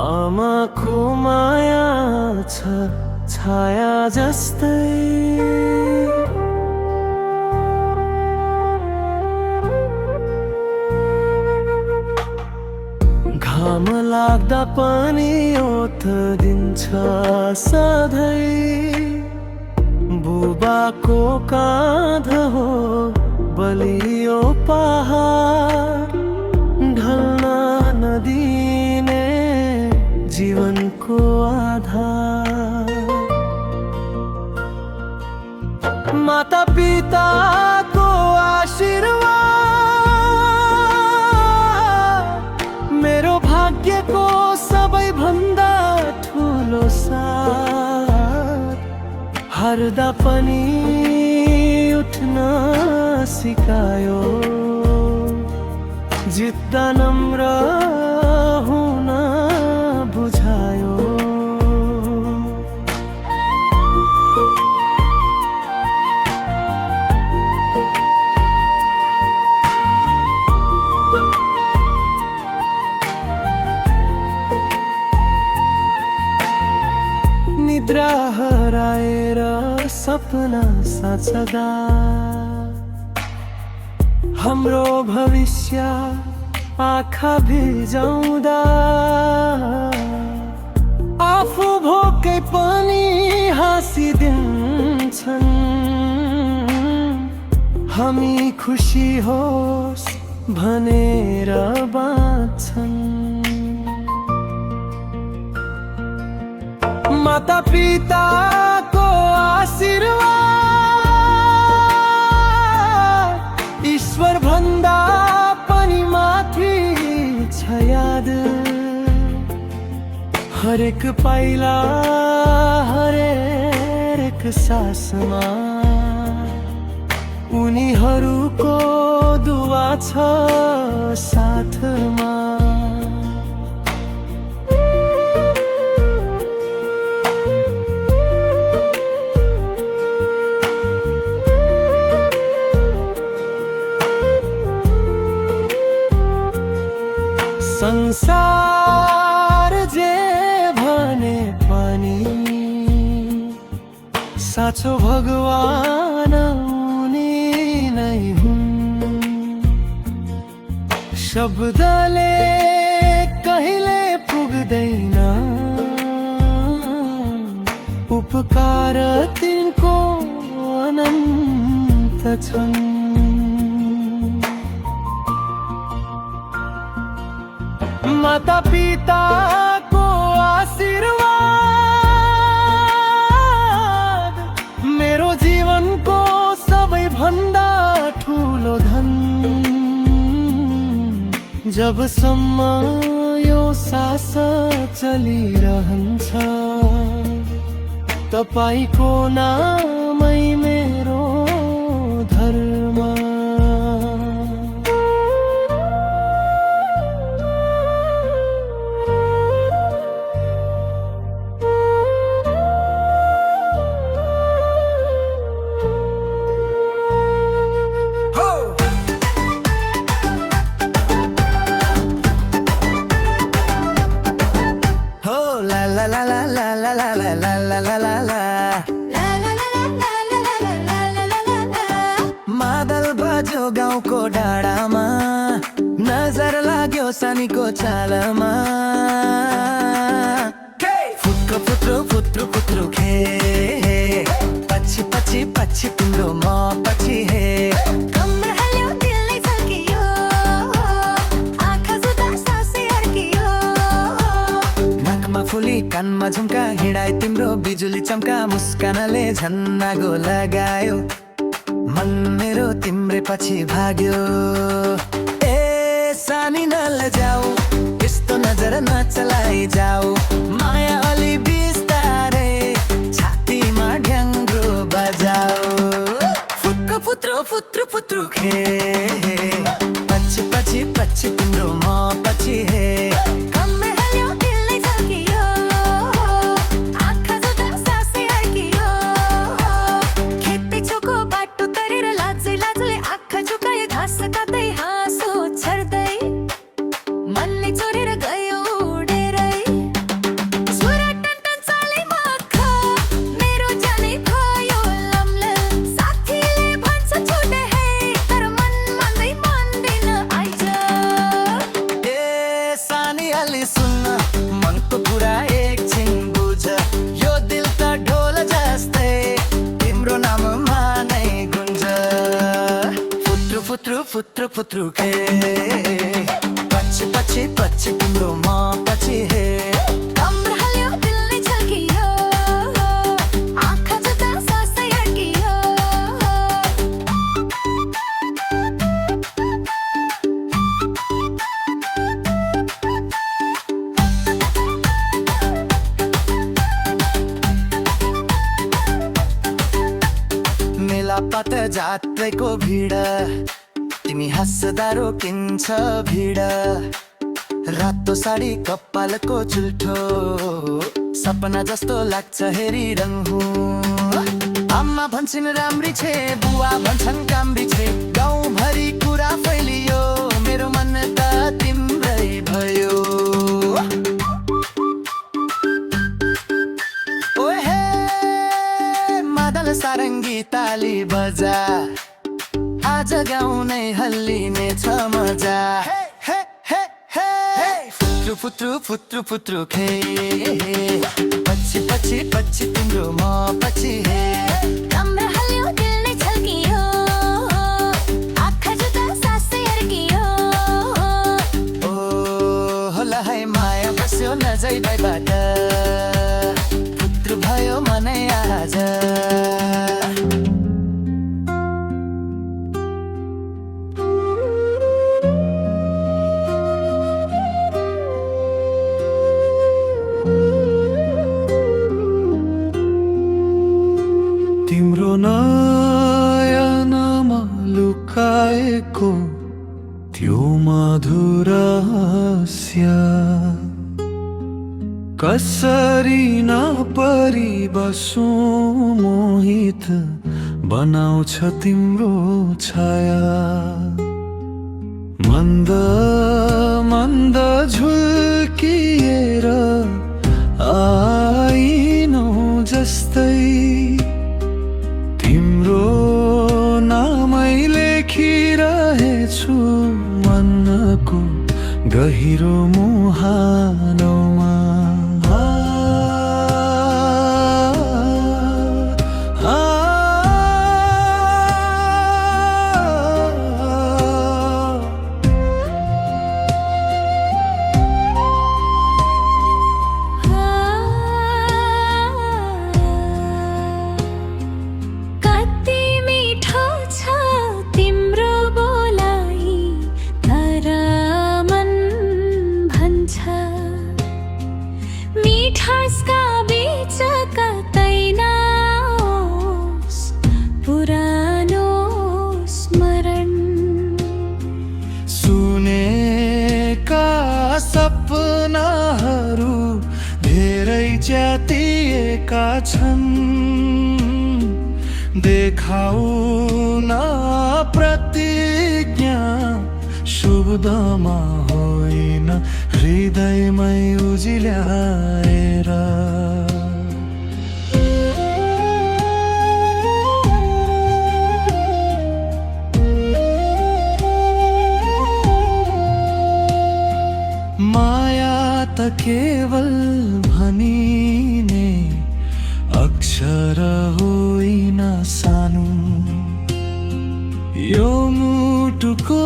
आमाको माया छ छाया जस्तै, घाम लाग्दा पनि ओत दिन्छ सधैँ। बुबाको काँध हो बलियो पहाड, ढल्न नदिने जीवनको आधार। माता पिताको आशीर्वाद मेरो भाग्यको सबैभन्दा ठुलो साथ। हार्दा पनि उठ्न सिकायो, जित्दा नम्र हुन बुझायो। निद्रा हराएर सपना साँच्दा, हाम्रो भविष्य आँखा भिजाउँदा। आफू भोकै पनि हाँसिदिन्छन्, हामी खुसी होस् भनेर बाँच्छन्। माता पिताको आशीर्वाद ईश्वर भन्दा पनि माथि छ याद। हरेक पाइला हरेक सासमा उनीहरूको दुआ छ साथमा। संसार जे भने पनि साँचो भगवान उनी नै हुन्। शब्दले कहिले पुग्दैन उपकार तिनको अनन्त छन्। माता पिताको आशीर्वाद मेरो जीवनको सबैभन्दा ठुलो धन। जबसम्म यो सास चलिरहन्छ, तपाईको नामै मेरो धर्म। मादल बज्यो गाउँको डाँडामा, नजर लाग्यो सानीको चालमा। फुत्रो फुत्रो फुत्रो फुत्रो खे, पछि पछि पछि तिम्रो म पछि हे। कम्मर हाल्यो दिलले झल्कियो, आँखा जुदा सासै अड्कियो। नाकमा फुली कानमा झुम्का, हिँडाइ तिम्रो बिजुली चम्का। मुस्कानले झन्नागो लगायो, मन मेरो तिम्रै पछि भाग्यो। ए सानी नलजाऊ, यस्तो नजर नचलाई जाऊ। माया अलि बिस्तारै छातीमा ढ्याङ्ग्रो बजाऊ। फुत्रो फुत्रो फुत्रो फुत्रो खे, पछि पछि पछि तिम्रो म पछि हे। कम्मर हाल्यो दिलले झल्कियो, आँखा जुदा सासै अड्कियो। खेतै छेउको बाटो तरेर लाजै लाजले आँखा झुकायो। घाँस काट्दै हाँसो छर्दै मनले चोरेर गयो उडेरै। फुत्रु खे पछि पछि पछि तिम्रो म पछि हे राम्रो हाल्यो दिलले छल्कियो आँखा जुत्ता सासै अड्कियो मेलापात जात्रेको भिड तिमी हाँस्दा रोकिन्छ भिड रातो साडी कपालको चुल्ठो सपना जस्तो लाग्छ हेरिरहँ आमा भन्छन् राम्री छे बुवा भन्छन् काम्री छे गाउँभरि कुरा फैलियो मेरो मन त तिम्रै भयो ओहे मादल सारङ्गी ताली बजा आज गाउनै हल्लिने छ मजा फुत्रु फुत्रु फुत्रु फुत्रु खे पछि पछि पछि तिम्रो म पछि हे राम्रो हाल्यो दिलले छल्कियो आँखा जुत्ता सासै अड्कियो ओ होला है माया बस्यो नजै भइबाट फुत्रु भयो मनै आज तिम्रो नयनमा लुकाएको त्यो मधुर हास्य कसरी नपरी बसौँ मोहित बनाउँछ तिम्रो छाया मन्द मन्द झुल्किएर आइनौ जस्तै तिम्रो नामै लेखिरहेछु मनको गहिरो मुहानोमा मिठासका बीच कतै नहोस् पुरानो स्मरण सुनेका सपनाहरू धेरै च्यातिएका छन् देखाउ न प्रतिज्ञा शुभमा होइन हृदयमै उजिल्याएर माया त केवल भनिने अक्षर होइन सानो यो मुटुको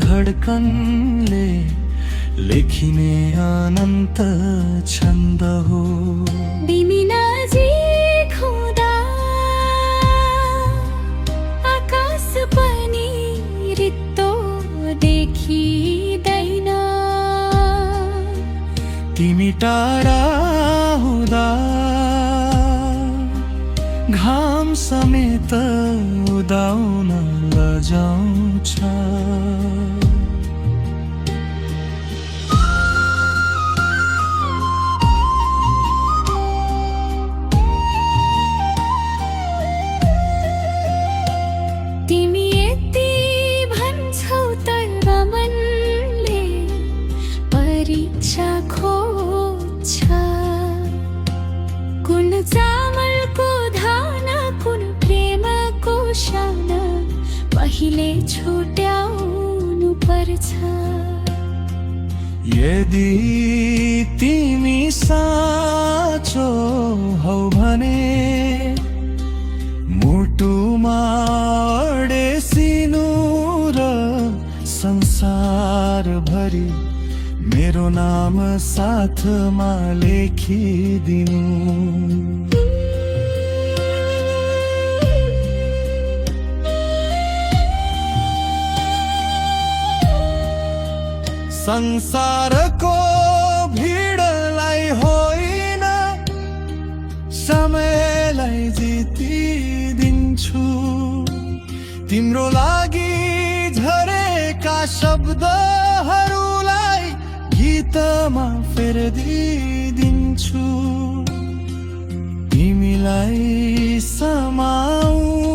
धडकनले लेखिने अनन्त छन्द हो तिमी नजिक हुँदा आकाश पनि रित्तो देखिँदैन तिमी टाढा हुँदा घाम समेत उदाउन लजाउँछ तिमी यति भन्छौ तर मनले परीक्षा खोज्छ कुन चामलको धान कुन प्रेमको शान पहिले छुट्याउनु पर्छ यदि तिमी साँचो हौ भने मुटुमा अडेसिनु र नाम साथमा लेखिदिनु। संसारको भिडलाई होइन, समयलाई जितिदिन्छु। तिम्रो लागि झरेका शब्दहरूलाई गीतमा फेरिदिन्छु। तिमीलाई समाउँदा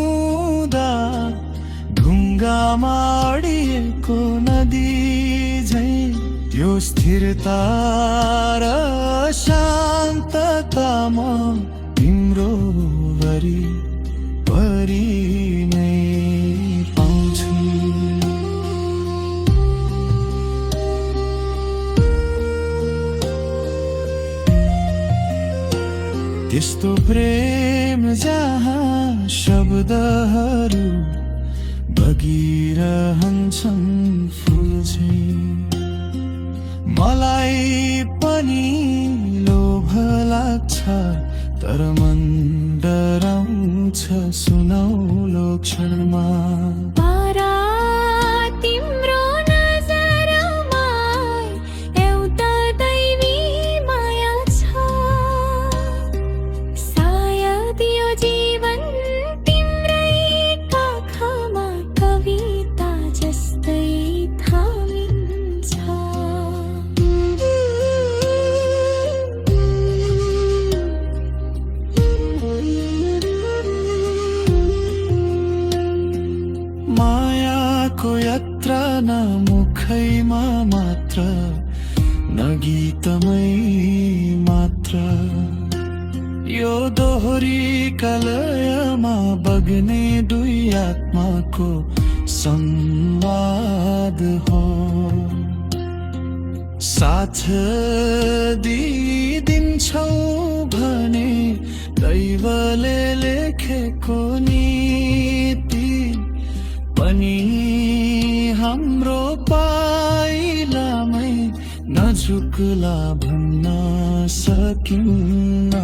ढुङ्गामा अडिएको नदी झै, त्यो स्थिरता र शान्ततामा तिम्रो वरिपरि नै पाउँछु। त्यस्तो प्रेम जहाँ शब्दहरू बगिरहन्छन् फुल झैं, मलाई पनि लोभ लाग्छ, तर मन डराउँछ सुनौलो क्षणमा। तारा तिम्रो नजरमा एउटा दैवी माया छ, सायद यो जीवन तिम्रै काखमा कविता जस्तै थामिन्छ। मायाको यात्रा न मुखैमा मात्र, न गीतमै मात्र, यो दोहोरी कलयमा बग्ने दुई आत्माको संवाद हो। साथ दिइदिन्छौ भने दैवले लेखेको नीति पनि हाम्रो पाइलामै नझुक्ला भन्न सकिन्न।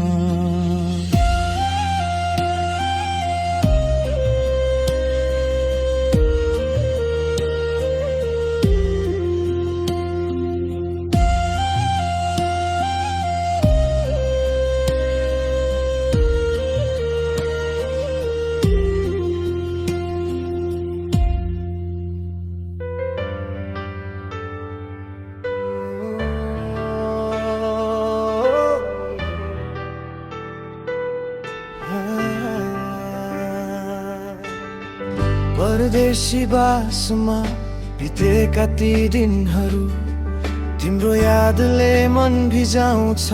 परदेशी बासमा बितेका ती दिनहरू, तिम्रो यादले मन भिजाउँछ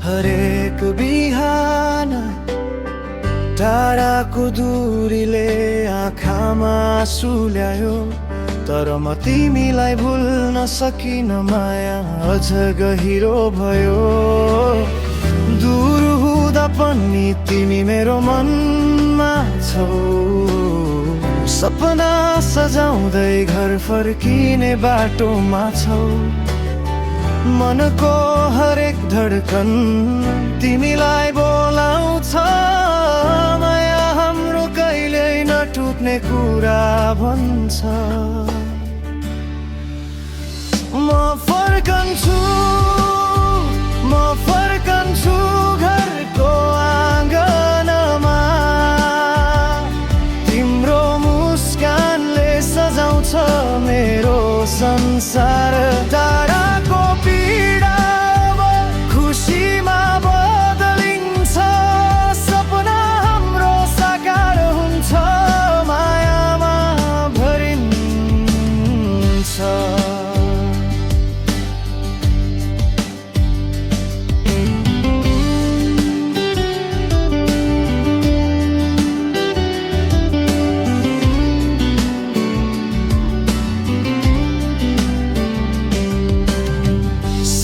हरेक बिहान। टाढाको दूरीले आँखामा आँसु ल्यायो, तर म तिमीलाई भुल्न सकिन, माया अझ गहिरो भयो। दूर हुँदा पनि तिमी मेरो मनमा छौ, सपना सजाउँदै घर फर्किने बाटोमा छौ। मनको हरेक धड्कन तिमीलाई बोलाउँछ, माया हाम्रो कहिल्यै नटुट्ने कुरा भन्छ। म फर्कन्छु घरको आँगनमा, तिम्रो मुस्कानले सजाउँछ मेरो संसार। टाढाको पीडा खुसीमा बदलिन्छ, सपना हाम्रो साकार हुन्छ, मायामा भरिन्छ।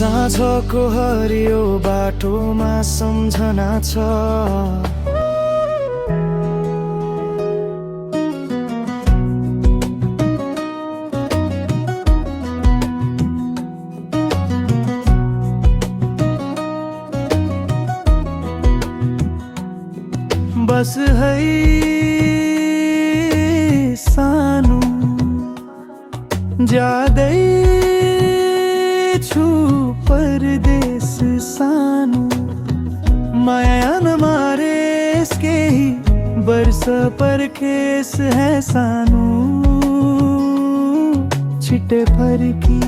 साँझको हरियो बाटोमा सम्झना छ, बस है सानो ज्यादै छु परदेश सानो माया नमारे इसके ही बरस पर खेस है सानो छिटे फरकी